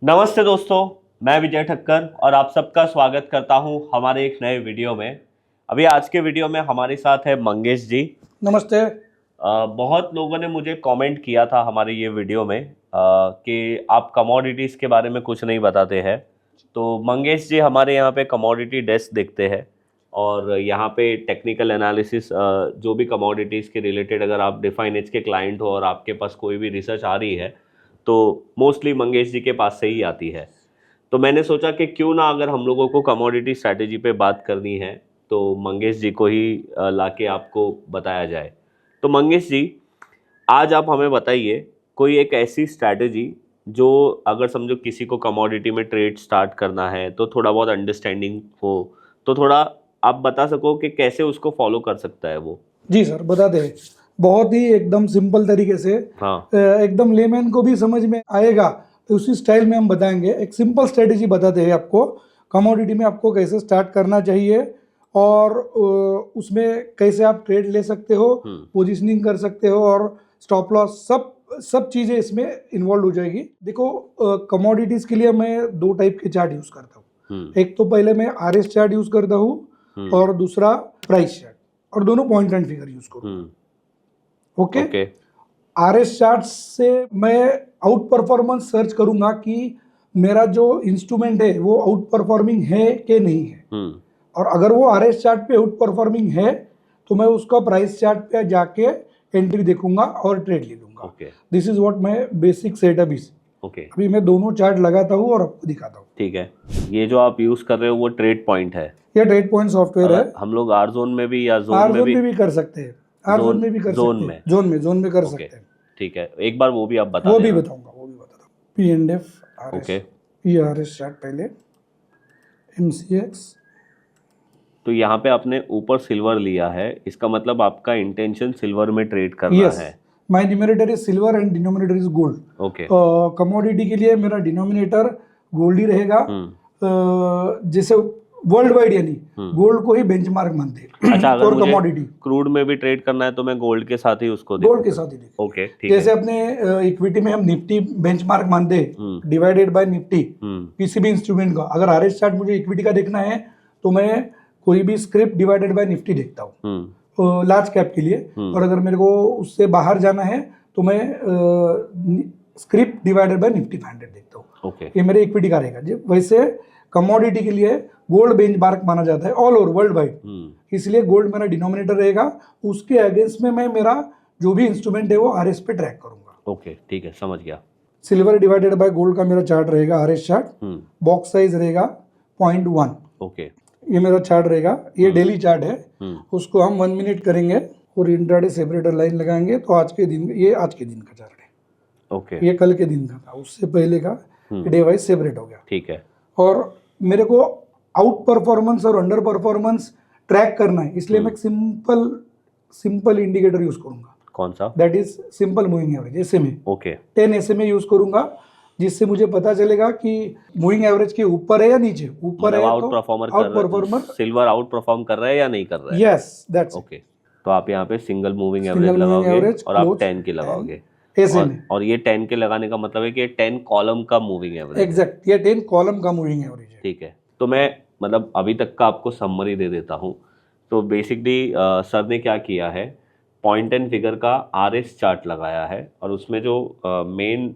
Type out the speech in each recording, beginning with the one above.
नमस्ते दोस्तों, मैं विजय ठक्कर और आप सबका स्वागत करता हूं हमारे एक नए वीडियो में। अभी आज के वीडियो में हमारे साथ है मंगेश जी। नमस्ते। बहुत लोगों ने मुझे कमेंट किया था हमारे ये वीडियो में कि आप कमोडिटीज़ के बारे में कुछ नहीं बताते हैं। तो मंगेश जी हमारे यहाँ पे कमोडिटी डेस्क देखते हैं और यहाँ पे टेक्निकल एनालिसिस जो भी कमोडिटीज़ के रिलेटेड अगर आप डिफाइन एज के क्लाइंट हो और आपके पास कोई भी रिसर्च आ रही है तो मोस्टली मंगेश जी के पास से ही आती है। तो मैंने सोचा कि क्यों ना अगर हम लोगों को कमोडिटी स्ट्रैटेजी पे बात करनी है तो मंगेश जी को ही लाके आपको बताया जाए। तो मंगेश जी, आज आप हमें बताइए कोई एक ऐसी स्ट्रैटेजी जो अगर समझो किसी को कमोडिटी में ट्रेड स्टार्ट करना है तो थोड़ा बहुत अंडरस्टैंडिंग हो, तो थोड़ा आप बता सको कि कैसे उसको फॉलो कर सकता है वो। जी सर, बताते हैं। बहुत ही एकदम सिंपल तरीके से हाँ। एकदम लेमैन को भी समझ में आएगा तो उसी स्टाइल में हम बताएंगे। एक सिंपल स्ट्रेटेजी बताते हैं आपको कमोडिटी में आपको कैसे स्टार्ट करना चाहिए और उसमें कैसे आप ट्रेड ले सकते हो, पोजीशनिंग कर सकते हो और स्टॉप लॉस सब चीज़ें इसमें इन्वॉल्व हो जाएगी। देखो, कमोडिटीज के लिए मैं दो टाइप के चार्ट यूज़ करता हूँ। एक तो पहले मैं RS चार्ट यूज़ करता हूँ और दूसरा प्राइस चार्ट, और दोनों पॉइंट एंड फिगर यूज करूंगा। ओके। RS चार्ट से मैं आउट परफॉर्मेंस सर्च करूंगा कि मेरा जो इंस्ट्रूमेंट है वो आउट परफॉर्मिंग है कि नहीं है, और अगर वो RS चार्ट पे आउट परफॉर्मिंग है तो मैं उसका प्राइस चार्ट पे जाके एंट्री देखूंगा और ट्रेड ले लूंगा। This is what my basic setup is. अभी मैं दोनों चार्ट लगाता हूँ और आपको दिखाता हूँ। ठीक है, ये जो आप यूज कर रहे हो वो ट्रेड पॉइंट है? ये ट्रेड पॉइंट सॉफ्टवेयर है। हम लोग आर जोन में भी या जोन में भी कर सकते हैं। आर जोन में भी कर सकते हैं, जोन में कर सकते हैं। ठीक है, एक बार वो भी आप बता वो भी बताऊंगा। P&F RS, okay. ये RS चार्ट पहले, MCX। तो यहाँ पे आपने ऊपर सिल्वर लिया है, इसका मतलब आपका इंटेंशन सिल्वर में ट्रेड करना है। My numerator is silver and denominator is gold. Okay. Commodity के लिए मेरा डिनोमिनेटर गोल्ड ही रहेगा। जैसे वर्ल्ड वाइड यानी गोल्ड को ही बेंचमार्क मानते हैं। अच्छा, अगर मुझे कमोडिटी क्रूड में भी ट्रेड करना है तो मैं गोल्ड के साथ ही उसको देखूं? गोल्ड के साथ ही देखूं। ओके, ठीक जैसे अपने इक्विटी में हम निफ्टी बेंचमार्क मानते हैं, डिवाइडेड बाय निफ्टी, किसी भी इंस्ट्रूमेंट का। अगर RS चार्ट मुझे इक्विटी का देखना है तो मैं कोई भी स्क्रिप्ट डिवाइडेड बाय निफ्टी देखता हूँ लार्ज कैप के लिए, और अगर मेरे को उससे बाहर जाना है तो मैं स्क्रिप्ट डिवाइडेड बाय निफ्टी 500 देखता हूँ। ये मेरे इक्विटी का रहेगा। वैसे कमोडिटी के लिए गोल्ड बेंचमार्क माना जाता है ऑल ओवर वर्ल्ड वाइड, इसलिए गोल्ड मेरा डिनोमिनेटर रहेगा। उसके अगेंस्ट में मैं मेरा जो भी इंस्ट्रूमेंट है वो RS पे ट्रैक करूंगा। ओके, ठीक है, समझ गया। सिल्वर डिवाइडेड बाय गोल्ड का मेरा चार्ट रहेगा RS चार्ट। बॉक्स साइज रहेगा 0.1। ओके, ये मेरा चार्ट रहेगा। ये डेली चार्ट है, उसको हम 1 मिनट करेंगे और इंट्राडे सेपरेटर लाइन लगाएंगे तो आज के दिन, ये आज के दिन का चार्ट है। ओके, ये कल के दिन का था, उससे पहले का डे वाइज सेपरेट हो गया। ठीक है। और मेरे को आउट परफॉर्मेंस और अंडर परफॉर्मेंस ट्रैक करना है, इसलिए मैं सिंपल इंडिकेटर यूज करूंगा। कौन सा? That is simple moving average, SMA। Okay, 10 SMA use करूंगा, जिससे मुझे पता चलेगा कि मूविंग एवरेज के ऊपर है या नीचे। ऊपर है आउट तो परफॉर्मर सिल्वर आउट परफॉर्म कर रहा है या नहीं कर रहा है? Yes, that's okay. तो आप यहाँ पे सिंगल मूविंग एवरेज लगाओगे और आप 10 की लगाओगे। और ये 10 के लगाने का मतलब है कि 10 कॉलम का मूविंग एवरेज। एग्जैक्ट, ये 10 कॉलम का मूविंग एवरेज है। ठीक है, तो मैं मतलब अभी तक का आपको समरी दे देता हूँ। तो बेसिकली सर ने क्या किया है, पॉइंट एंड फिगर का RS चार्ट लगाया है और उसमें जो मेन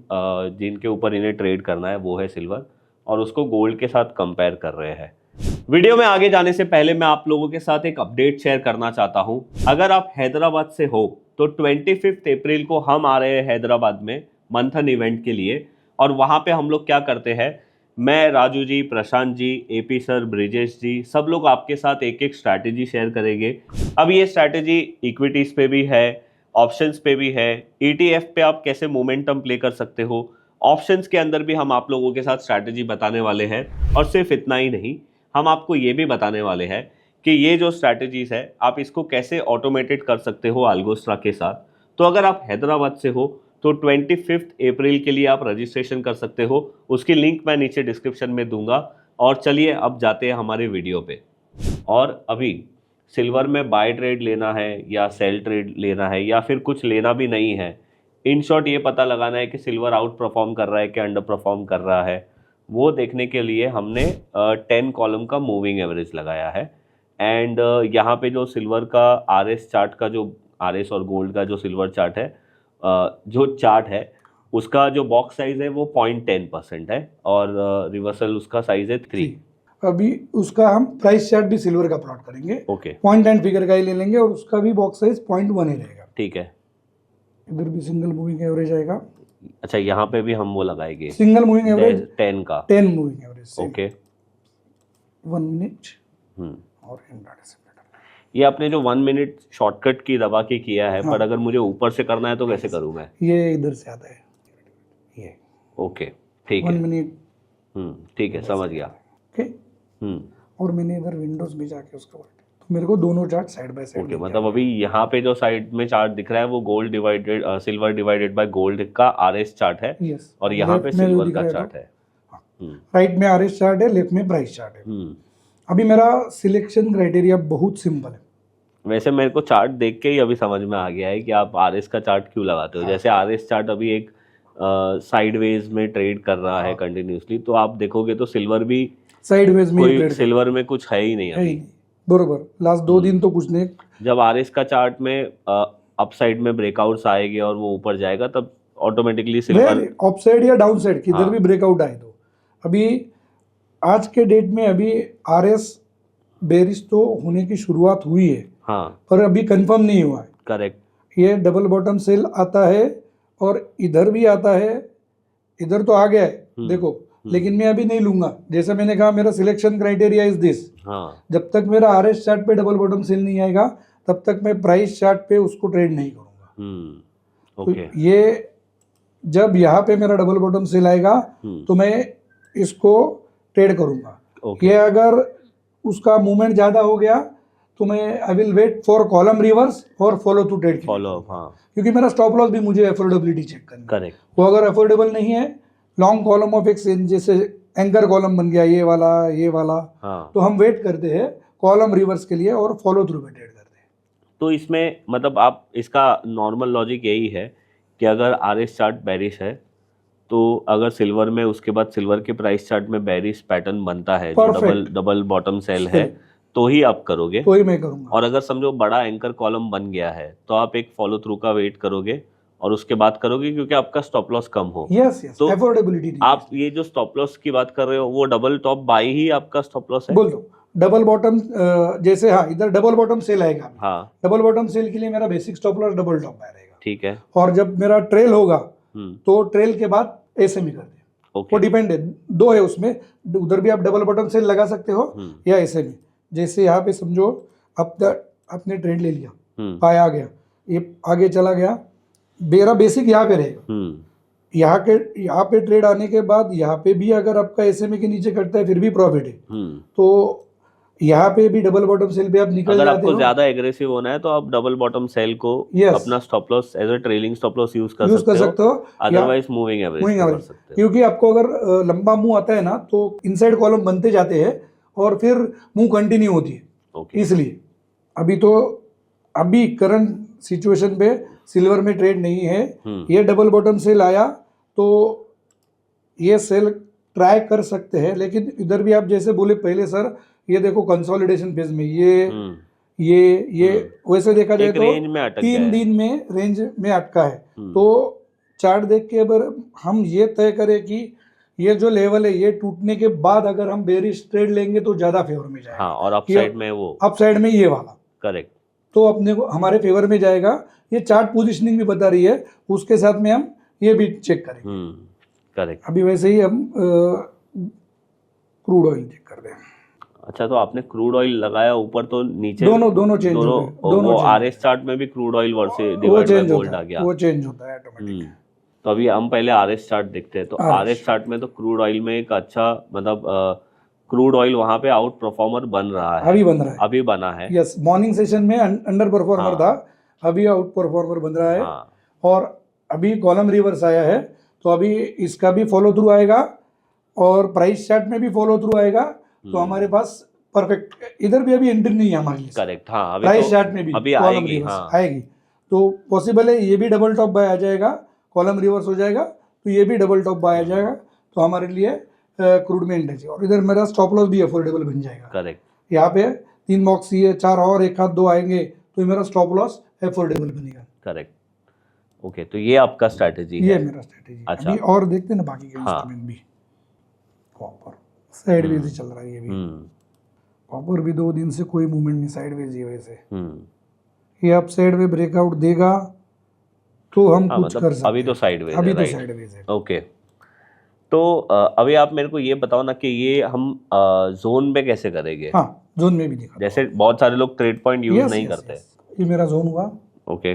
जिनके ऊपर इन्हें ट्रेड करना है वो है सिल्वर, और उसको गोल्ड के साथ कंपेयर कर रहे हैं। वीडियो में आगे जाने से पहले मैं आप लोगों के साथ एक अपडेट शेयर करना चाहता हूं। अगर आप हैदराबाद से हो तो 25 अप्रैल को हम आ रहे हैं हैदराबाद में मंथन इवेंट के लिए, और वहां पे हम लोग क्या करते हैं, मैं, राजू जी, प्रशांत जी, AP सर, ब्रिजेश जी, सब लोग आपके साथ एक एक स्ट्रैटेजी शेयर करेंगे। अब ये स्ट्रैटेजी इक्विटीज पे भी है, ऑप्शंस पे भी है, ETF पे आप कैसे मोमेंटम प्ले कर सकते हो, ऑप्शंस के अंदर भी हम आप लोगों के साथ स्ट्रैटेजी बताने वाले हैं। और सिर्फ इतना ही नहीं, हम आपको ये भी बताने वाले हैं कि ये जो स्ट्रैटेजीज है आप इसको कैसे ऑटोमेटेड कर सकते हो अल्गोस्ट्रा के साथ। तो अगर आप हैदराबाद से हो तो 25 अप्रैल के लिए आप रजिस्ट्रेशन कर सकते हो, उसकी लिंक मैं नीचे डिस्क्रिप्शन में दूंगा। और चलिए अब जाते हैं हमारे वीडियो पे। और अभी सिल्वर में बाय ट्रेड लेना है या सेल ट्रेड लेना है या फिर कुछ लेना भी नहीं है, इन शॉर्ट ये पता लगाना है कि सिल्वर आउट परफॉर्म कर रहा है कि अंडर परफॉर्म कर रहा है, वो देखने के लिए हमने 10 कॉलम का मूविंग एवरेज लगाया है। एंड यहाँ पे जो सिल्वर का आरएस चार्ट का जो आरएस और गोल्ड का जो सिल्वर चार्ट है, जो चार्ट है उसका जो बॉक्स साइज है वो 0.10% है और रिवर्सल उसका साइज है 3। अभी उसका हम प्राइस चार्ट भी सिल्वर का प्लॉट करेंगे। ओके, 0.10 फिगर का ही ले लेंगे और उसका भी बॉक्स साइज 0.1 ही रहेगा। ठीक है। इधर भी सिंगल मूविंग एवरेज आएगा। अच्छा, यहाँ पे भी हम वो लगाएंगे सिंगल मूविंग एवरेज 10 का, 10 मूविंग एवरेज। ओके, 1 मिनट और ये आपने जो 1 मिनट शॉर्टकट की दबा के किया है, पर अगर मुझे ऊपर से करना है तो कैसे करूँ मैं? ये इधर से आता है ये। ओके, ठीक है, 1 मिनट। ठीक है, समझ गया। ओके, और मैंने इधर विंडोज में जाके उसका तो मेरे को दोनों chart side by side. Okay, मतलब अभी यहाँ पे जो साइड में चार्ट दिख रहा है वो gold divided silver divided by gold का आरएस चार्ट है। यस, और यहाँ पे सिल्वर का चार्ट है। राइट में आरएस चार्ट है, लेफ्ट में प्राइस चार्ट है। अभी मेरा सिलेक्शन क्राइटेरिया बहुत सिंपल है। वैसे मेरे को चार्ट देख के ही अभी समझ में आ गया है कि आप आरएस का चार्ट क्यों लगाते हो। जैसे आरएस चार्ट अभी एक साइडवेज में ट्रेड कर रहा है कंटिन्यूसली, तो आप देखोगे तो सिल्वर भी साइडवेज में कोई सिल्वर में कुछ है ही नहीं अभी। बरोबर, लास्ट 2 दिन तो कुछ नहीं। जब आरएस का चार्ट में अप साइड में ब्रेकआउट्स आएंगे और वो ऊपर जाएगा, तब ऑटोमेटिकली सिल्वर अप साइड या डाउन साइड किधर भी ब्रेकआउट आए तो अभी आज के डेट में अभी आरएस बेरिश तो होने की शुरुआत हुई है, पर अभी कंफर्म नहीं हुआ है। करेक्ट। ये डबल बॉटम सेल आता है और इधर भी आता है, इधर तो आ गया है देखो, लेकिन मैं अभी नहीं लूंगा। जैसा मैंने कहा, मेरा सिलेक्शन क्राइटेरिया इज दिस। जब तक मेरा आरएस चार्ट पे डबल बॉटम सेल नहीं आएगा तब तक मैं प्राइस चार्ट पे उसको ट्रेड नहीं करूंगा। ओके, तो ये जब यहाँ पे मेरा डबल बॉटम सेल आएगा तो मैं इसको ट्रेड करूंगा। ये अगर उसका मूवमेंट ज्यादा हो गया तो मैं I will wait for column reverse और फॉलो टू ट्रेड, क्योंकि मेरा स्टॉप लॉस भी मुझे अफोर्डेबिलिटी चेक करनी है। करेक्ट। वो अगर अफोर्डेबल नहीं है, लॉन्ग कॉलम ऑफ एक्सचेंज जैसे एंकर कॉलम बन गया ये वाला, तो हम वेट करते हैं कॉलम रिवर्स के लिए और फॉलो थ्रू में ट्रेड करते हैं। तो इसमें मतलब आप इसका नॉर्मल लॉजिक यही है कि अगर आरएस चार्ट बेरिश है तो अगर सिल्वर में उसके बाद सिल्वर के प्राइस चार्ट में बेरिश पैटर्न बनता है, जो डबल बॉटम सेल है, तो ही आप करोगे, तो ही मैं करूंगा। और अगर समझो बड़ा एंकर कॉलम बन गया है तो आप एक फॉलो थ्रू का वेट करोगे और उसके बाद करोगे, क्योंकि आपका स्टॉप लॉस कम हो। यस, तो अफोर्डेबिलिटी। आप ये जो स्टॉप लॉस की बात कर रहे हो वो डबल टॉप बाई ही आपका स्टॉप लॉस है? बोल दो डबल बॉटम, जैसे इधर डबल बॉटम सेल आएगा। डबल बॉटम सेल के लिए मेरा basic stop loss double top bye रहेगा। ठीक है। और जब मेरा ट्रेल होगा तो ट्रेल के बाद ऐसे में कर दे। वो डिपेंड है, 2 है उसमें, उधर भी आप डबल बॉटम सेल लगा सकते हो या ऐसे में। जैसे यहाँ पे समझो आपने ट्रेड ले लिया, पाई आ गया, ये आगे चला गया, मेरा बेसिक यहाँ पे रहेगा। यहाँ पे ट्रेड आने के बाद यहाँ पे भी अगर आपका एसएमए के नीचे कटता है फिर भी प्रॉफिट है। तो यहाँ पे भी डबल बॉटम सेल पे आप निकल जाते हो। अगर आपको ज्यादा एग्रेसिव होना है तो आप डबल बॉटम सेल को अपना stop loss as a trailing stop loss use कर सकते हो, अदरवाइज मूविंग एवरेज कर सकते हो। क्योंकि आपको अगर लंबा मूव आता है ना तो इनसाइड कॉलम बनते जाते हैं और फिर मूव कंटिन्यू होती है। इसलिए अभी करंट सिचुएशन पे सिल्वर में ट्रेड नहीं है। ये डबल बॉटम सेल आया तो ये सेल ट्राई कर सकते हैं, लेकिन इधर भी आप जैसे बोले पहले सर, ये देखो कंसोलिडेशन फेज में ये वैसे देखा जाए तो 3 दिन में रेंज में अटका है। तो चार्ट देख के अगर हम ये तय करें कि ये जो लेवल है ये टूटने के बाद अगर हम बेरिश ट्रेड लेंगे तो ज्यादा फेवर में जाएगा। और अपसाइड में वो अपसाइड में ये वाला करेक्ट तो अपने को हमारे फेवर में जाएगा। ये चार्ट पोजीशनिंग भी बता रही है, उसके साथ में हम ये भी चेक करेंगे। करेक्ट। अभी वैसे ही हम क्रूड ऑयल चेक कर रहे हैं। अच्छा, तो आपने क्रूड ऑयल लगाया ऊपर तो नीचे दोनों चेंज हो गए। वो आरएस चार्ट में भी crude oil versus divide by gold आ गया, वो चेंज होता है ऑटोमेटिक। तो अभी हम पहले आरएस चार्ट देखते हैं। तो आरएस चार्ट में तो क्रूड ऑयल में एक अच्छा मतलब क्रूड ऑयल वहां पे आउट परफॉर्मर बन रहा है, अभी बना है। यस, मॉर्निंग सेशन में अंडर परफॉर्मर था, अभी आउट परफॉर्मर बन रहा है। और अभी कॉलम रिवर्स आया है तो अभी इसका भी फॉलो थ्रू आएगा और प्राइस चार्ट में भी फॉलो थ्रू आएगा। तो हमारे पास परफेक्ट, इधर भी अभी एंट्री नहीं है हमारे लिए। करेक्ट। हाँ, प्राइस चार्ट में भी अभी आएगी। आएगी तो पॉसिबल है ये भी डबल टॉप बाय आ जाएगा कॉलम रिवर्स हो जाएगा तो ये भी डबल टॉप बाय आ जाएगा, तो हमारे लिए क्रूड में एंट्री चाहिए। और इधर मेरा स्टॉप लॉस भी अफोर्डेबल बन जाएगा। करेक्ट। यहाँ पे 3 बॉक्स ये 4 और 1 हाथ 2 आएंगे तो मेरा स्टॉप लॉस अफोर्डेबल बनेगा। करेक्ट। ओके, तो ये आपका स्ट्रैटेजी ये है। मेरा स्ट्रेटेजी। अच्छा। अभी और देखते हैं ना बाकी के हाँ। इंस्ट्रूमेंट भी। कॉपर साइडवेज ही चल रहा है ये भी। कॉपर भी 2 दिन से कोई मूवमेंट नहीं, साइडवेज ही वैसे। ये अब साइड में ब्रेकआउट देगा तो हम हाँ, कुछ मतलब कर सकते अभी तो हैं। साइडवेज अभी है, तो राइट। साइडवेज है। ओके, तो अभी आप मेरे को ये बताओ ना कि ये हम जोन में कैसे करेंगे। हाँ, जोन में भी दिखा। जैसे बहुत सारे लोग ट्रेड पॉइंट यूज नहीं करते। ये मेरा जोन हुआ। ओके।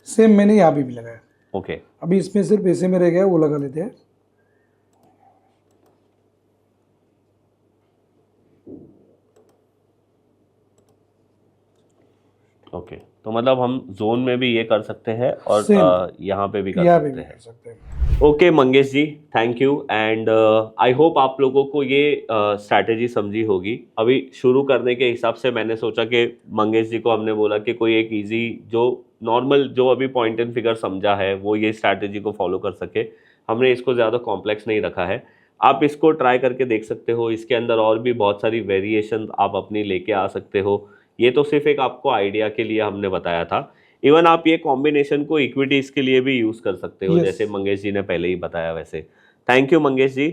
सेम मैंने यहाँ पे भी लगाया। ओके। अभी इसमें सिर्फ पैसे में रह गया, वो लगा लेते हैं। ओके, तो मतलब हम जोन में भी ये कर सकते हैं और यहाँ पे भी कर सकते हैं। Okay Mangesh ji, thank you and I hope आप लोगों को ये स्ट्रैटेजी समझी होगी। अभी शुरू करने के हिसाब से मैंने सोचा कि मंगेश जी को हमने बोला कि कोई एक इजी जो नॉर्मल जो अभी पॉइंट एंड फिगर समझा है वो ये स्ट्रैटेजी को फॉलो कर सके। हमने इसको ज़्यादा कॉम्प्लेक्स नहीं रखा है। आप इसको ट्राई करके देख सकते हो। इसके अंदर और भी बहुत सारी वेरिएशन आप अपनी लेके आ सकते हो। ये तो सिर्फ एक आपको आइडिया के लिए हमने बताया था। इवन आप ये कॉम्बिनेशन को इक्विटीज़ के लिए भी यूज़ कर सकते हो, जैसे मंगेश जी ने पहले ही बताया वैसे। Thank you Mangesh ji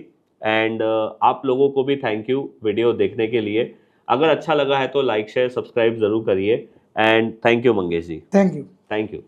and आप लोगों को भी थैंक यू वीडियो देखने के लिए। अगर अच्छा लगा है तो लाइक शेयर सब्सक्राइब ज़रूर करिए and thank you Mangesh ji. Thank you. Thank you.